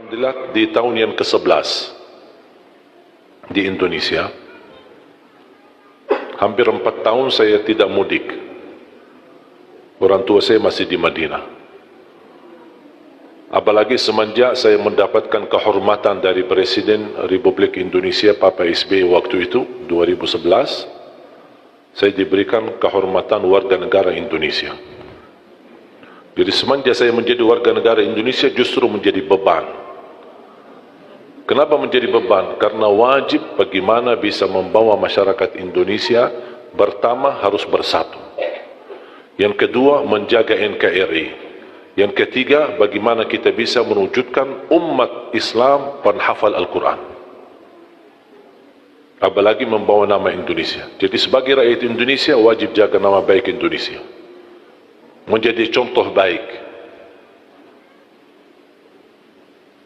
Alhamdulillah di tahun yang ke-11 di Indonesia, hampir 4 tahun saya tidak mudik. Orang tua saya masih di Madinah. Apalagi semenjak saya mendapatkan kehormatan dari Presiden Republik Indonesia Papa SBY waktu itu 2011, saya diberikan kehormatan warga negara Indonesia. Jadi semenjak saya menjadi warga negara Indonesia justru menjadi beban. Kenapa menjadi beban? Karena wajib bagaimana bisa membawa masyarakat Indonesia pertama harus bersatu. Yang kedua menjaga NKRI. Yang ketiga bagaimana kita bisa mewujudkan umat Islam penghafal Al-Quran. Apalagi membawa nama Indonesia. Jadi sebagai rakyat Indonesia wajib jaga nama baik Indonesia. Menjadi contoh baik.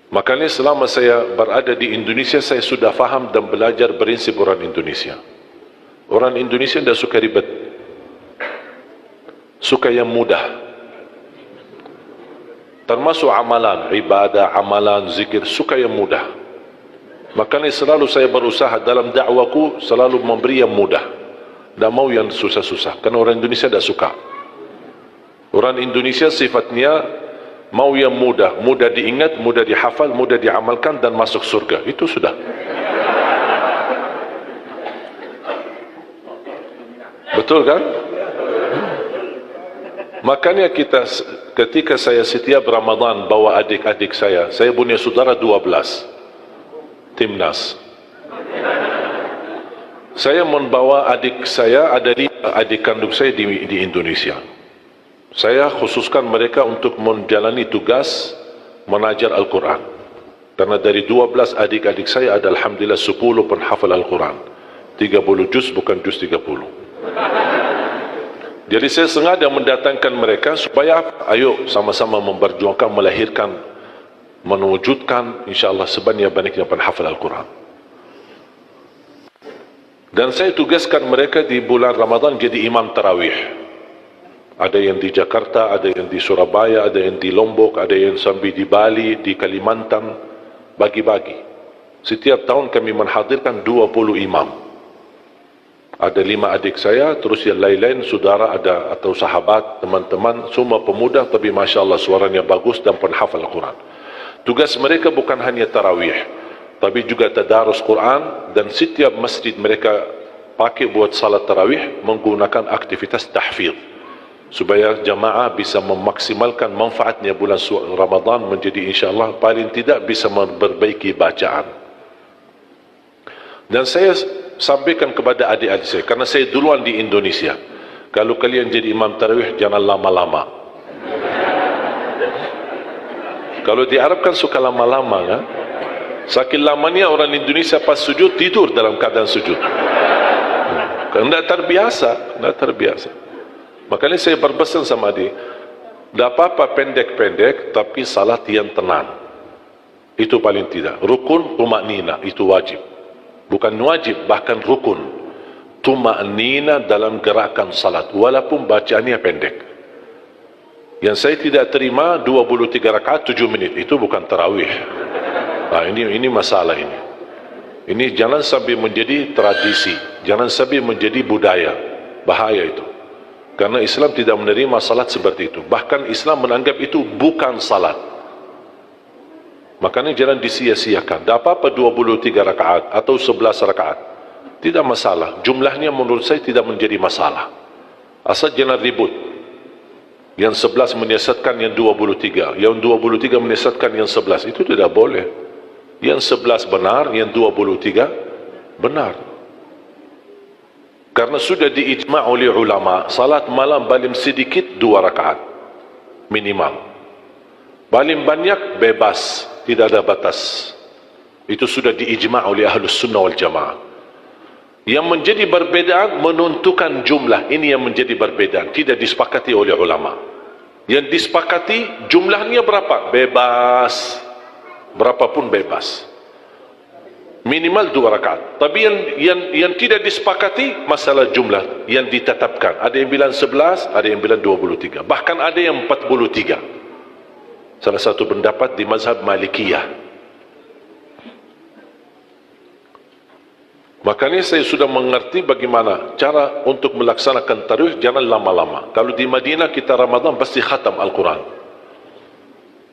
Makanya selama saya berada di Indonesia, saya sudah faham dan belajar prinsip orang Indonesia. Orang Indonesia tidak suka ribet, suka yang mudah. Termasuk amalan, ibadah, amalan, zikir, suka yang mudah. Makanya selalu saya berusaha dalam dakwaku selalu memberi yang mudah. Tidak mau yang susah-susah, karena orang Indonesia tidak suka. Orang Indonesia sifatnya mau yang mudah, mudah diingat, mudah dihafal, mudah diamalkan dan masuk surga. Itu sudah. Betul kan? Makanya ketika saya setiap Ramadan bawa adik-adik saya punya saudara 12 timnas. Saya membawa adik saya, ada 5 adik kandung saya di Indonesia. Saya khususkan mereka untuk menjalani tugas mengajar Al-Quran. Karena dari 12 adik-adik saya ada Alhamdulillah 10 penghafal Al-Quran. 30 juz bukan juz 30. Jadi saya sengaja mendatangkan mereka supaya ayo sama-sama memperjuangkan, melahirkan, mewujudkan insyaAllah sebanyak-banyaknya penghafal Al-Quran. Dan saya tugaskan mereka di bulan Ramadan jadi imam tarawih. Ada yang di Jakarta, ada yang di Surabaya, ada yang di Lombok, ada yang sampai di Bali, di Kalimantan, bagi-bagi. Setiap tahun kami menghadirkan 20 imam. Ada 5 adik saya, terus yang lain-lain, saudara ada atau sahabat, teman-teman, semua pemuda, tapi Masya Allah suaranya bagus dan penghafal Al-Quran. Tugas mereka bukan hanya tarawih, tapi juga tadarus Quran, dan setiap masjid mereka pakai buat salat tarawih menggunakan aktivitas tahfidz. Supaya jamaah bisa memaksimalkan manfaatnya bulan Ramadan menjadi insyaAllah paling tidak bisa memperbaiki bacaan. Dan saya sampaikan kepada adik-adik saya, karena saya duluan di Indonesia, kalau kalian jadi imam tarawih jangan lama-lama. Kalau di Arab kan suka lama-lama kan? Saking lamanya orang Indonesia pas sujud tidur dalam keadaan sujud. Tidak terbiasa. Makanya saya berpesan sama dia, tidak apa-apa pendek-pendek, tapi salat yang tenang. Itu paling tidak. Rukun, tumaknina, itu wajib. Bukan wajib, bahkan rukun. Tumaknina dalam gerakan salat, walaupun bacaannya pendek. Yang saya tidak terima, 23 rakaat 7 menit, itu bukan tarawih. Nah, ini masalah ini. Ini jangan sampai menjadi tradisi, jangan sampai menjadi budaya. Bahaya itu. Karena Islam tidak menerima salat seperti itu. Bahkan Islam menganggap itu bukan salat. Makanya jangan disia-siakan. Tak apa-apa 23 rakaat atau 11 rakaat. Tidak masalah. Jumlahnya menurut saya tidak menjadi masalah. Asal jangan ribut. Yang 11 menyesatkan yang 23. Yang 23 menyesatkan yang 11. Itu tidak boleh. Yang 11 benar, yang 23 benar. Karena sudah diijma' oleh ulama, salat malam paling sedikit 2 rakaat minimal. Paling banyak bebas, tidak ada batas. Itu sudah diijma' oleh Ahlus Sunnah wal Jamaah. Yang menjadi perbedaan menentukan jumlah, ini yang menjadi perbedaan, tidak disepakati oleh ulama. Yang disepakati jumlahnya berapa? Bebas. Berapapun bebas. Minimal 2 rakaat. Tapi yang tidak disepakati masalah jumlah yang ditetapkan. Ada yang bilang 11, ada yang bilang 23. Bahkan ada yang 43. Salah satu pendapat di mazhab Malikiyah. Makanya saya sudah mengerti bagaimana cara untuk melaksanakan tarawih, jangan lama-lama. Kalau di Madinah kita Ramadan pasti khatam Al-Quran.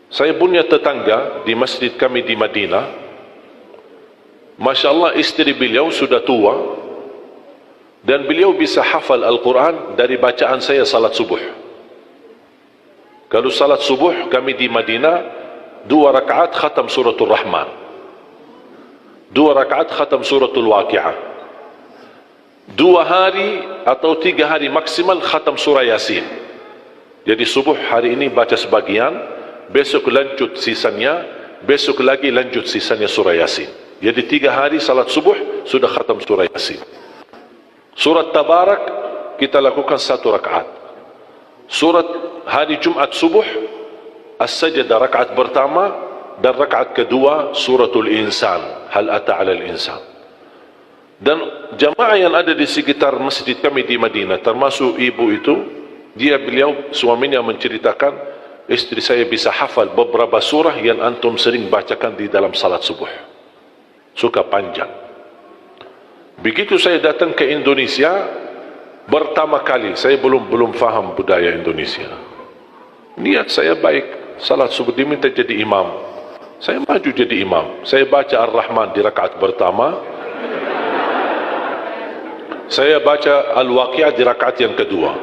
Saya punya tetangga di masjid kami di Madinah, Masya Allah istri beliau sudah tua dan beliau bisa hafal Al-Quran dari bacaan saya salat subuh. Kalau salat subuh kami di Madinah 2 rakaat khatam suratul Rahman, 2 rakaat khatam suratul Waqi'ah, 2 hari atau 3 hari maksimal khatam surah Yasin. Jadi subuh hari ini baca sebagian, besok lanjut sisanya, besok lagi lanjut sisanya surah Yasin. Jadi 3 hari salat subuh sudah khatam surah Yasin. Surat Tabarak kita lakukan 1 rakaat. Surat hari Jumat subuh As-Sajdah rakaat pertama dan rakaat kedua suratul Insan, Hal ata 'alal insan. Dan jamaah yang ada di sekitar masjid kami di Madinah, termasuk ibu itu, beliau suaminya menceritakan, istri saya bisa hafal beberapa surah yang antum sering bacakan di dalam salat subuh. Suka panjang. Begitu saya datang ke Indonesia pertama kali, saya belum faham budaya Indonesia. Niat saya baik, salat subuh diminta jadi imam, saya maju jadi imam. Saya baca Ar-Rahman di rakaat pertama, saya baca Al-Waqi'ah di rakaat yang kedua.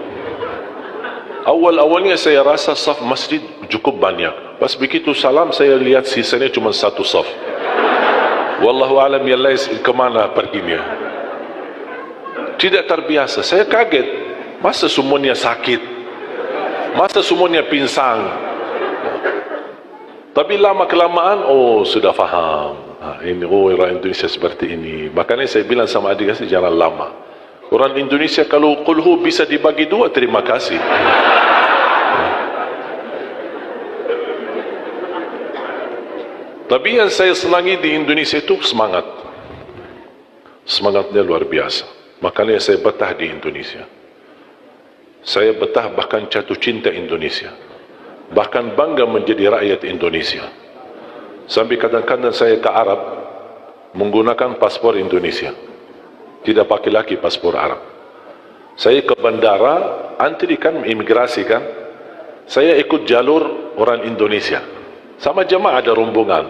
Awal-awalnya saya rasa saf masjid cukup banyak. Pas begitu salam saya lihat sisanya cuma 1 saf. Wallahu alam ya Allah kemana perginya. Tidak terbiasa, saya kaget. Masa semuanya sakit, masa semuanya pinsang. Tapi lama kelamaan, oh sudah faham. Ini orang Indonesia seperti ini. Makanya saya bilang sama adik saya jangan lama. Orang Indonesia kalau kulhu bisa dibagi 2, terima kasih. Tapi yang saya senangi di Indonesia itu semangat. Semangatnya luar biasa. Makanya saya betah di Indonesia. Saya betah bahkan jatuh cinta Indonesia. Bahkan bangga menjadi rakyat Indonesia. Sampai kadang-kadang saya ke Arab menggunakan paspor Indonesia, tidak pakai lagi paspor Arab. Saya ke bandara, antri kan, imigrasi kan, saya ikut jalur orang Indonesia. Sama jamaah ada rombongan,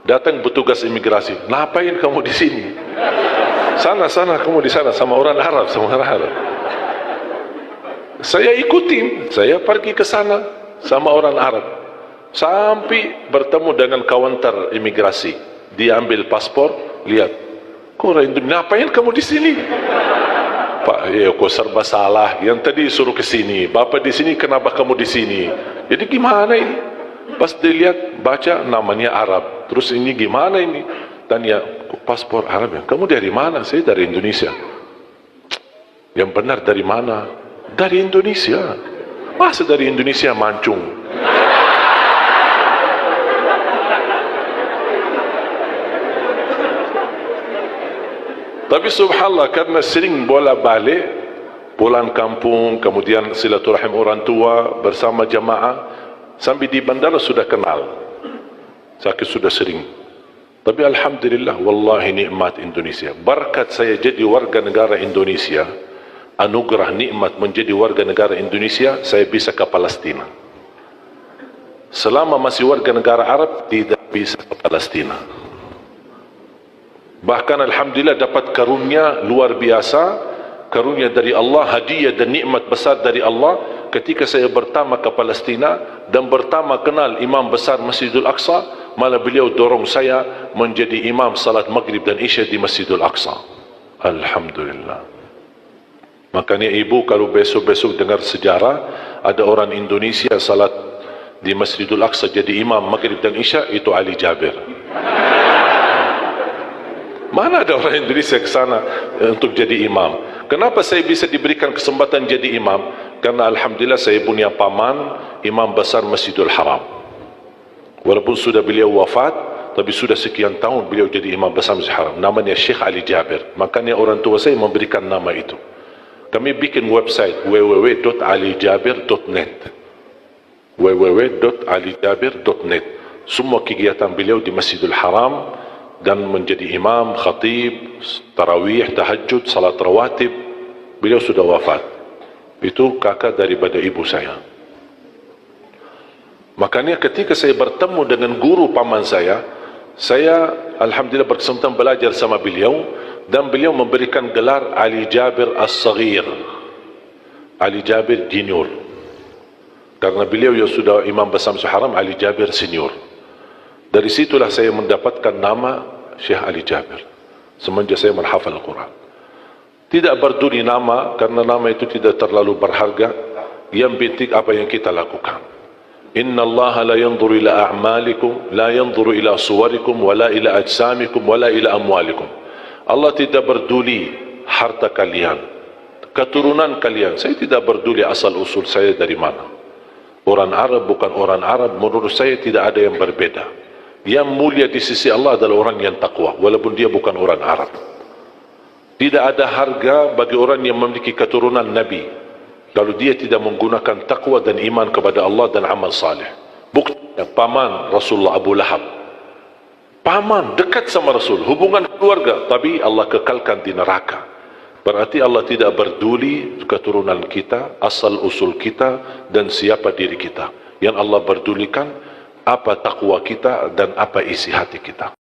datang petugas imigrasi, ngapain kamu di sini? Sana kamu di sana sama orang Arab, sama orang Arab. Saya ikutin, saya pergi ke sana sama orang Arab, sampai bertemu dengan kaunter imigrasi. Dia ambil paspor, lihat, kok orang Indonesia, ngapain kamu di sini? Pak, ya kok serba salah. Yang tadi suruh ke sini, Bapak di sini, kenapa kamu di sini? Jadi gimana ini? Pas dilihat, baca namanya Arab. Terus ini gimana ini? Tanya, kok paspor Arab ya? Kamu dari mana? Saya dari Indonesia. Yang benar dari mana? Dari Indonesia. Masa dari Indonesia mancung? Tapi subhanallah, karena sering bola-balik, pulang kampung, kemudian silaturahim orang tua bersama jamaah, sampai di bandara sudah kenal. Saya sudah sering. Tapi alhamdulillah, wallahi nikmat Indonesia. Berkat saya jadi warga negara Indonesia, anugerah nikmat menjadi warga negara Indonesia, saya bisa ke Palestina. Selama masih warga negara Arab, tidak bisa ke Palestina. Bahkan alhamdulillah dapat karunia luar biasa, karunia dari Allah, hadiah dan nikmat besar dari Allah ketika saya pertama ke Palestina dan pertama kenal imam besar Masjidul Aqsa, malah beliau dorong saya menjadi imam salat maghrib dan isya di Masjidul Aqsa. Alhamdulillah. Makanya ibu kalau besok-besok dengar sejarah ada orang Indonesia salat di Masjidul Aqsa jadi imam maghrib dan isya, itu Ali Jabir. Mana ada orang Indonesia ke sana untuk jadi imam? Kenapa saya bisa diberikan kesempatan jadi imam? Karena alhamdulillah saya punya paman imam besar Masjidul Haram. Walaupun sudah beliau wafat, tapi sudah sekian tahun beliau jadi imam besar Masjidil Haram. Namanya Syekh Ali Jabir. Makanya orang tua saya memberikan nama itu. Kami bikin website www.alijabir.net, www.alijabir.net. Semua kegiatan beliau di Masjidil Haram, dan menjadi imam, khatib, tarawih, tahajud, salat rawatib. Beliau sudah wafat. Itu kakak daripada ibu saya. Makanya ketika saya bertemu dengan guru paman saya alhamdulillah berkesempatan belajar sama beliau, dan beliau memberikan gelar Ali Jabir As-Saghir, Ali Jabir Junior, karena beliau yang sudah imam besar Masjid Haram, Ali Jabir Senior. Dari situlah saya mendapatkan nama Syekh Ali Jabir semenjak saya menghafal Al-Quran. Tidak peduli nama, karena nama itu tidak terlalu berharga. Yang penting apa yang kita lakukan. Inna Allah la yanzuru ila a'malikum, la yanzuru ila suwarikum, wala ila ajsamikum, wala ila amwalikum. Allah tidak peduli harta kalian, keturunan kalian. Saya tidak peduli asal usul saya dari mana. Orang Arab bukan orang Arab, menurut saya tidak ada yang berbeda. Yang mulia di sisi Allah adalah orang yang takwa, walaupun dia bukan orang Arab. Tidak ada harga bagi orang yang memiliki keturunan Nabi kalau dia tidak menggunakan takwa dan iman kepada Allah dan amal saleh. Buktinya paman Rasulullah Abu Lahab, paman dekat sama Rasul, hubungan keluarga, tapi Allah kekalkan di neraka. Berarti Allah tidak peduli keturunan kita, asal usul kita, dan siapa diri kita. Yang Allah pedulikan apa takwa kita dan apa isi hati kita.